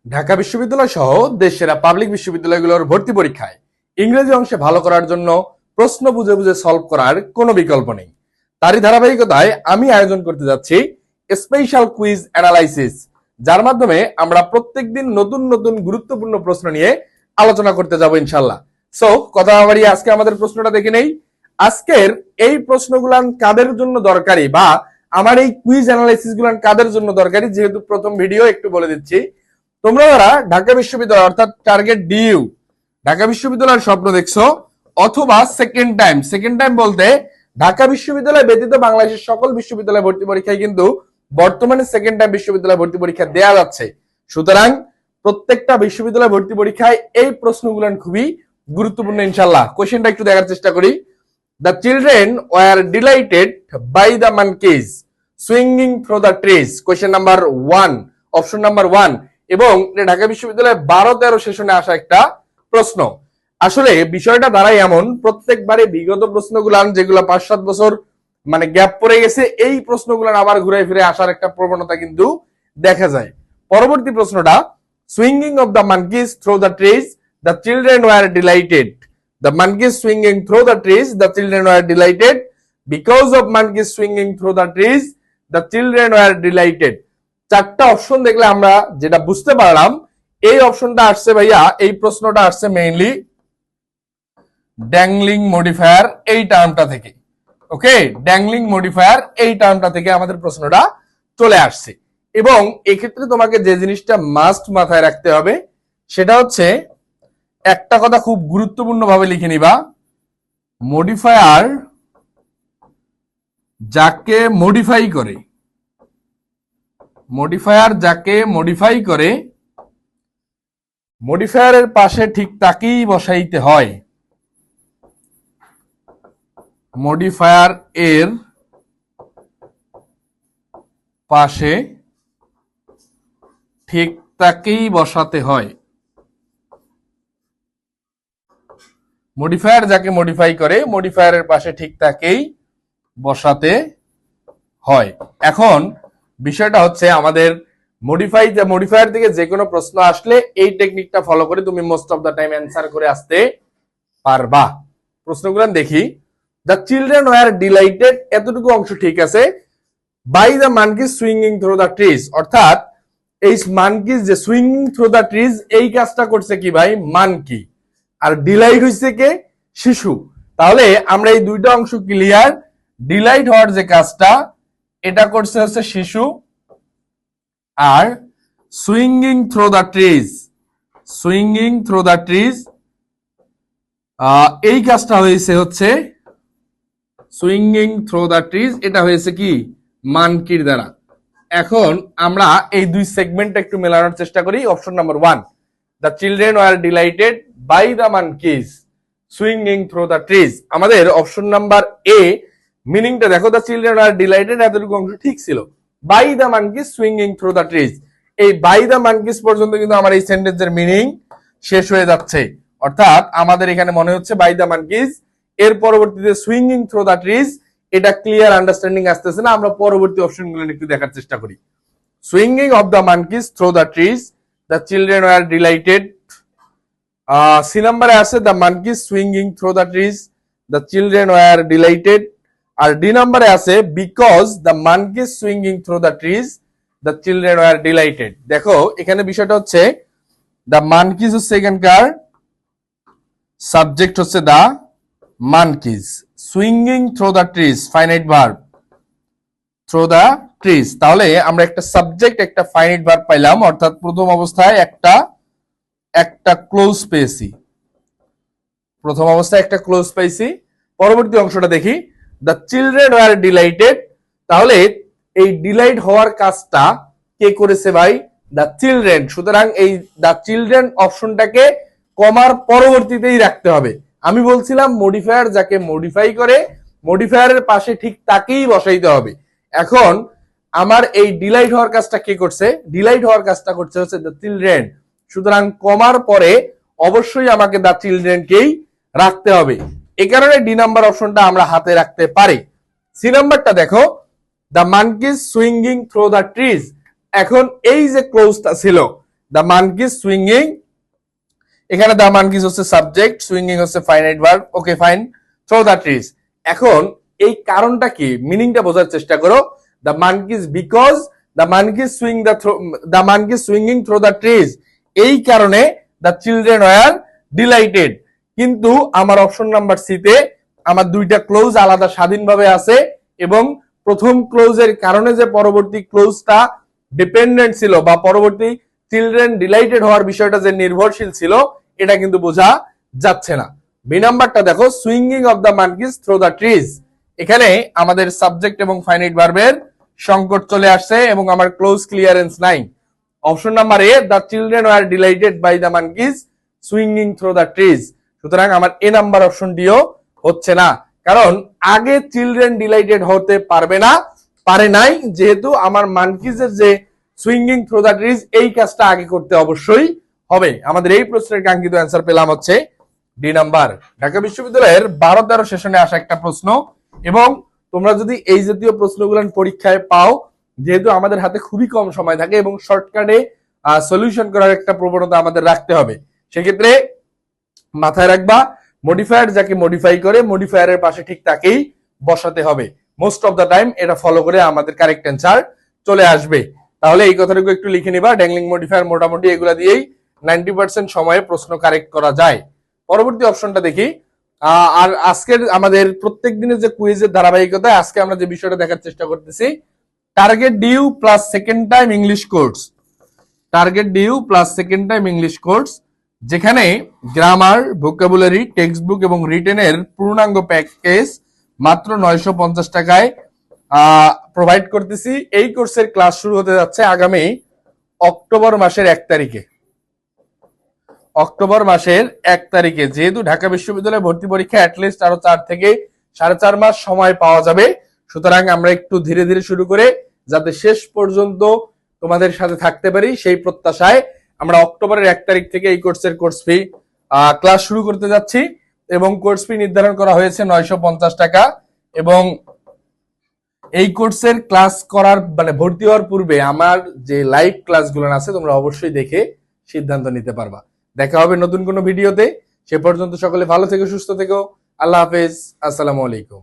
ঢাকা বিশ্ববিদ্যালয় সহ দেশের পাবলিক বিশ্ববিদ্যালয়গুলোর ভর্তি পরীক্ষায় ইংরেজি অংশে ভালো করার জন্য প্রশ্ন বুঝে বুঝে সলভ করার কোনো বিকল্প নেই। তারই ধারাবাহিকতায় আমি আয়োজন করতে যাচ্ছি স্পেশাল কুইজ অ্যানালাইসিস, যার মাধ্যমে আমরা প্রত্যেকদিন নতুন নতুন গুরুত্বপূর্ণ প্রশ্ন নিয়ে আলোচনা করতে যাব ইনশাল্লাহ। সো কথা না বাড়িয়ে আজকে আমাদের প্রশ্নটা দেখে নেই। আজকের এই প্রশ্নগুলান কাদের জন্য দরকারি বা আমার এই কুইজ অ্যানালাইসিস গুলান কাদের জন্য দরকারি, যেহেতু প্রথম ভিডিও একটু বলে দিচ্ছি। তোমরা যারা ঢাকা বিশ্ববিদ্যালয় অর্থাৎ টার্গেট ডিইউ ঢাকা বিশ্ববিদ্যালয়ের স্বপ্ন দেখছো, অথবা সেকেন্ড টাইম বলতে ঢাকা বিশ্ববিদ্যালয় ব্যতীত বাংলাদেশের সকল বিশ্ববিদ্যালয় ভর্তি পরীক্ষায় কিন্তু বর্তমানে সেকেন্ড টাইম বিশ্ববিদ্যালয় ভর্তি পরীক্ষা দেয়া যাচ্ছে। সুতরাং প্রত্যেকটা বিশ্ববিদ্যালয় ভর্তি পরীক্ষায় এই প্রশ্নগুলো খুবই গুরুত্বপূর্ণ ইনশাল্লাহ। কোশ্চেনটা একটু দেখার চেষ্টা করি। The children were delighted by the monkeys swinging through the trees. Question number 1, option number 1। এবং ঢাকা বিশ্ববিদ্যালয়ে 12-13 সেশনে আসা একটা প্রশ্ন। আসলে বিষয়টা দাঁড়ায় এমন, প্রত্যেকবারে বিগত প্রশ্নগুলো যেগুলো 5-7 বছর মানে গ্যাপ পড়ে গেছে, এই প্রশ্নগুলো আবার ঘুরে ফিরে আসার একটা প্রবণতা কিন্তু দেখা যায়। পরবর্তী প্রশ্নটা, swinging of the monkeys through the trees, the children were delighted. The monkeys swinging through the trees, the children were delighted. Because of monkeys swinging through the trees, the children were delighted. চারটা option দেখলে আমরা যেটা বুঝতে পারলাম, এই অপশনটা আসছে ভাইয়া, এই প্রশ্নটা আসছে মেইনলি ড্যাংলিং মডিফায়ার এই টার্মটা থেকে। ওকে, ড্যাংলিং মডিফায়ার এই টার্মটা থেকে আমাদের প্রশ্নটা চলে আসছে। এবং এক্ষেত্রে তোমাকে যে জিনিসটা মাস্ট মাথায় রাখতে হবে সেটা হচ্ছে, একটা কথা খুব গুরুত্বপূর্ণ ভাবে লিখে নিবা, মডিফায়ার যাকে মডিফাই করে, মডিফায়ারের পাশে ঠিক তাকেই বসাইতে হয়। মডিফায়ার এর পাশে ঠিক তাকেই বসাতে হয়। মডিফায়ার যাকে মডিফাই করে, মডিফায়ারের পাশে ঠিক তাকেই বসাতে হয়। এখন বিষয়টা হচ্ছে, আমাদের মডিফায়ার থেকে যে কোনো প্রশ্ন আসলে এই টেকনিকটা ফলো করে তুমি most of the time answer করে আসতে পারবা। প্রশ্নগুলো দেখি। দ্য চিলড্রেন ওয়ার ডিলাইটেড, এতটুকু অংশ ঠিক আছে। By the monkeys swinging through the trees, অর্থাৎ এই মানকিজ যে সুইঙ্গিং থ্রু দ্য ট্রিজ এই কাজটা করছে কি ভাই, মানকি। আর ডিলাইট হইছে কে, শিশু। তাহলে আমরা এই দুইটা অংশ ক্লিয়ার। ডিলাইট হওয়ার যে কাজটা এটা করছে হচ্ছে শিশু, আর সুইঙ্গিং থ্রু দ্য ট্রিজ এই কাজটা হয়েছে হচ্ছে সুইঙ্গিং থ্রু দ্য ট্রিজ, এটা হয়েছে কি মানকির দ্বারা। এখন আমরা এই দুই সেগমেন্ট একটু মেলানোর চেষ্টা করি। Option number 1, the children were delighted by the monkeys swinging through the trees। আমাদের অপশন নাম্বার এ মিনিংটা দেখো, the children were delighted এতটুকু অংশ ঠিক ছিল, by the monkeys swinging through the trees এই by the monkeys পর্যন্ত কিন্তু আমার এই সেন্টেন্সের মিনিং শেষ হয়ে যাচ্ছে। অর্থাৎ আমাদের এখানে মনে হচ্ছে by the monkeys, এর পরবর্তীতে swinging through the trees, এটা ক্লিয়ার আন্ডারস্ট্যান্ডিং আসতেছে না। আমরা পরবর্তী অপশনগুলো একটু দেখার চেষ্টা করি। Swinging of the monkeys through the trees, the children were delighted। C নাম্বারে আছে the monkeys swinging through the trees, the children were delighted। আর ডি নাম্বারে আছে because the monkeys swinging through the trees, the children were delighted। দেখো এখানে বিষয়টা হচ্ছে, the monkeys হচ্ছে এখানকার সাবজেক্ট, হচ্ছে the monkeys, swinging through the trees finite verb, through the trees। তাহলে আমরা একটা সাবজেক্ট একটা ফাইনাইট ভার্ব পাইলাম, অর্থাৎ প্রথম অবস্থায় একটা ক্লোজ পেয়েছি, পরবর্তী অংশটা দেখি, দ্য চিলড্রেন ওয়ার ডিলাইটেড। তাহলে এই ডিলাইট হওয়ার কাজটা কে করেছে ভাই, দ্য চিলড্রেন। সুতরাং এই দ্য চিলড্রেন অপশনটাকে কমার পরবর্তীতেই রাখতে হবে। আমি বলছিলাম মডিফায়ার যাকে মডিফাই করে, মডিফায়ারের পাশে ঠিক তাকেই বসাইতে হবে। এখন আমার এই ডিলাইট হওয়ার কাজটা কে করছে, ডিলাইট হওয়ার কাজটা করছে হচ্ছে দ্য চিলড্রেন। সুতরাং কমার পরে অবশ্যই আমাকে দ্য চিলড্রেনকেই রাখতে হবে। এই কারণে ডি নাম্বার অপশনটা আমরা হাতে রাখতে পারি। সি নাম্বারটা দেখো, the monkeys swinging through the trees. এখন এই যে ক্লোজটা ছিল, দ্য মানকিজ সুইঙ্গিং, এখানে দ্য মানকিজ হচ্ছে সাবজেক্ট, সুইঙ্গিং হচ্ছে finite verb. Okay fine. Through the trees, এখন এই কারণটা কি, মিনিংটা বোঝার চেষ্টা করো। The monkeys because the monkeys swinging through the trees, এই কারণে দ্য চিলড্রেন ওয়ার ডিলাইটেড। কিন্তু আমার অপশন নাম্বার সি তে আমার দুইটা ক্লোজ আলাদা স্বাধীনভাবে আছে এবং প্রথম ক্লোজের কারণে যে পরবর্তী ক্লোজটা ডিপেন্ডেন্ট ছিল বা পরবর্তী চিলড্রেন ডিলাইটেড হওয়ার বিষয়টা যে নির্ভরশীল ছিল, এটা কিন্তু বোঝা যাচ্ছে না। বি নাম্বারটা দেখো, swinging of the monkeys through the trees, এখানে আমাদের সাবজেক্ট এবং ফাইনাইট ভার্বের সংকট চলে আসছে এবং আমার ক্লোজ ক্লিয়ারেন্স নাই। Option number A, the children were delighted by the monkeys swinging through the trees, সুতরাং আমার এ নাম্বার অপশনটিও হচ্ছে না, কারণ আগে চিলড্রেন ডিলাইটেড হতে পারবে না, পারে নাই, যেহেতু আমার মানকিজের যে সুইঙ্গিং থ্রো দ্য ট্রিজ এই কাজটা আগে করতে অবশ্যই হবে। আমাদের এই প্রশ্নের কাঙ্ক্ষিত অ্যান্সার পেলাম হচ্ছে ডি নাম্বার। ঢাকা বিশ্ববিদ্যালয়ের 12-13 সেশনে আসা একটা প্রশ্ন, এবং তোমরা যদি এই জাতীয় প্রশ্নগুলো পরীক্ষায় পাও, যেহেতু আমাদের হাতে খুবই কম সময় থাকে এবং শর্টকাটে সলিউশন করার একটা প্রবণতা আমাদের রাখতে হবে, সেক্ষেত্রে মাথায় রাখবা মডিফায়ার যাকে মডিফাই করে মডিফায়ারের পাশে ঠিক তাকেই বসাতে হবে। মোস্ট অফ দ্য টাইম এটা ফলো করে আমাদের কারেক্ট অ্যান্সার চলে আসবে। তাহলে এই কথাটুকু একটু লিখে নিবা, ড্যাংলিং মডিফায়ার মোটামুটি এগুলা দিয়েই 90% সময়ে প্রশ্ন কারেক্ট করা যায়। পরবর্তী অপশনটা দেখি। আর আজকের আমাদের প্রত্যেক দিনের যে কুইজের ধারাবাহিকতা, আজকে আমরা যে বিষয়টা দেখার চেষ্টা করতেছি, target due plus second time English course, target due plus second time English course, যেখানে গ্রামার, ভোকাবুলারি, টেক্সট বুক এবং রিটেনের পূর্ণাঙ্গ প্যাকেজ মাত্র 950 টাকায় প্রোভাইড করতেছি। এই কোর্সের ক্লাস শুরু হতে যাচ্ছে আগামী অক্টোবর মাসের 1 তারিখে। অক্টোবর মাসের 1 তারিখে, যেহেতু ঢাকা বিশ্ববিদ্যালয়ে ভর্তি পরীক্ষা অ্যাটলিস্ট আরো 4 থেকে 4.5 মাস সময় পাওয়া যাবে, সুতরাং আমরা একটু ধীরে ধীরে শুরু করে যাতে শেষ পর্যন্ত তোমাদের সাথে থাকতে পারি সেই প্রত্যাশায় আমরা অক্টোবরের 1 তারিখ থেকে এই কোর্সের কোর্স ফি ক্লাস শুরু করতে যাচ্ছি, এবং কোর্স ফি নির্ধারণ করা হয়েছে 950 টাকা। এবং এই কোর্সের ক্লাস করার মানে ভর্তি হওয়ার পূর্বে আমার যে লাইভ ক্লাসগুলো আছে তোমরা অবশ্যই দেখে সিদ্ধান্ত নিতে পারবা। দেখা হবে নতুন কোনো ভিডিওতে, সে পর্যন্ত সকলে ভালো থেকো, সুস্থ থেকো, আল্লাহ হাফেজ, আসসালামু আলাইকুম।